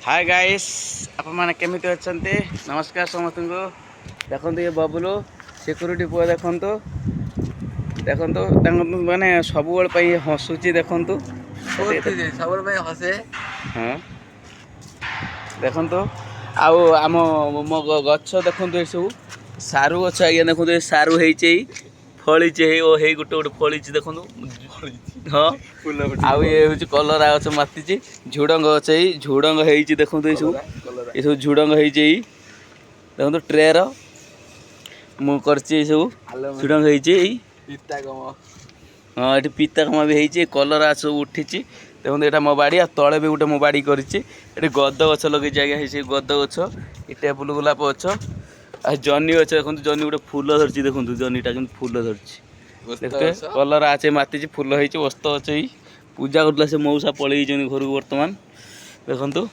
Hi guys आपने केमिति अच्छे नमस्कार समस्त को देखो ये बबलू सिक्यूरीटी पुआ देखु देखु माने सब हसुची देखु सब हसे हाँ देखु आम मो गछ देखु ये सब सारू गछ आज्ञा देखो सारू होती फली गोटे गोटे फली देखु हाँ आउ ये हूँ कलरा गछ माति झुडंग गछ झुडंग होती देखो ये सब झुडंग होती देखो ट्रेर मुझे सब झुडंग होती हाँ ये पिता कमा भी होती कलरा सब उठी देखो यहाँ मो बाड़ी तले भी गोटे मो बाड़ी कर गद गछ लगे आज्ञा गद गछ ये टेबुल गोलाप गछ आ जनी गछ देखो जनी गोटे फूल धरती देखो जनीटा कि फूल धरती देखते कलरा आचे माति फूल होती वस्त अच्छे पूजा करूला से मऊसा पलि घर को बर्तमान देखु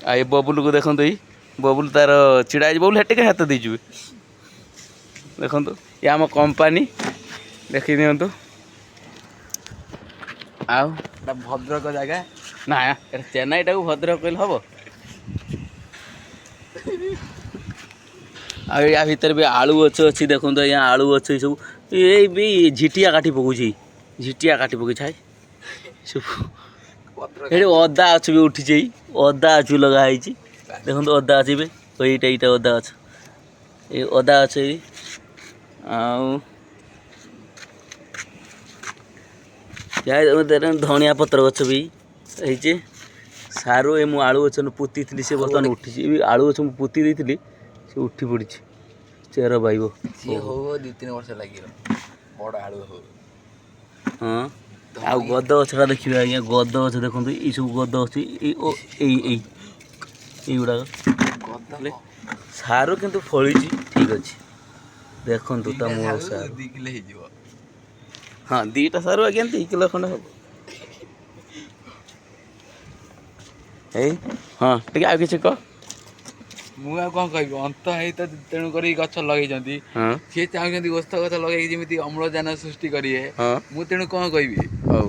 आ ये बबुल को देखो बबुल तार छिड़ा बबुल हेटे हाथ दीजिए देखु ये आम कंपानी देखी दिंतु आउ भद्रक जगह ना चेन्नई टाक भद्रक कहले हम आ या भर भी आलू गछ अच्छी देखो यहाँ आलू गछ सब ये भी झिटिया काटी पकाउछी झिटिया काटी पकाई छाए ये अदा अच्छे भी उठी अदा अच्छी लगाई देखो अदा अच्छे भी यहीटा अदा अच्छ ये अदा अच्छे धनिया पत्र गछ भी है सारू ये मुझे आलू गछ पोती थी से बर्तमान उठी आलू गछ पोती देती से उठी पड़ी चेर पाइब सी हो 2-3 वर्ष लगे बड़ आलू हो हाँ आ गद गछटा देखिए आज्ञा गद गछ देखो ये सब गद अच्छी गुड़ाक सारू किंतु फली ठीक अच्छे देखु ता मुँह सारू 2 किलो हो हाँ 2टा सारू आज्ञा 2 किलो खंडे हम हाँ ठीक आ कि कह मुझे कौन कह अंत है तो तेणुक गछ लगे सी चाहते ओस्थ गछ लगे जमी अम्लजान सृष्टि करेंगे मुझे तेणु कौन कहि हौ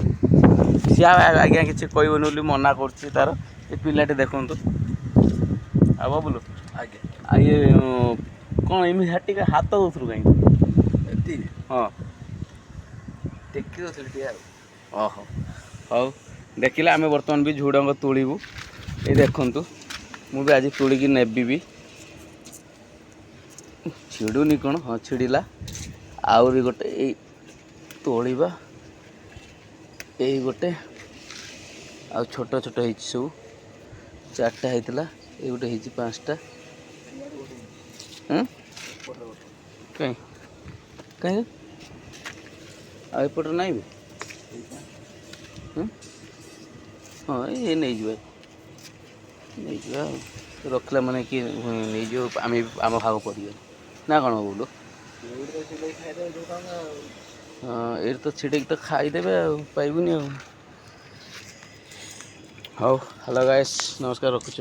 सी आज्ञा कि कहबन बोली मना कर तार ये पिलाटे देखु आ बबुल आज्ञा ये कौन एम टे हाथ दौर कहीं हाँ टेकी दे ओहो हौ देखिले आम बर्तमान भी झुडंग तोड़ू ये देखु मुझे आज तोड़िकी नेबी भी छिड़ुनी कौन हाँ छिड़ला आउरी गोटे ये तोड़वा यही गोटे आ छोट छोट हो सब 4टा होता ये गोटे हो 5टा कहीं कहीं आईपट नहीं भी हाँ ये नहीं जाए नहीं जा रखला माने कि नहीं जो आम आम भाग पड़े ना कौन बोलो हाँ ये तो छिड़े तो खाईदे पाइबुनि हाँ हेलो गाइस नमस्कार रखुच।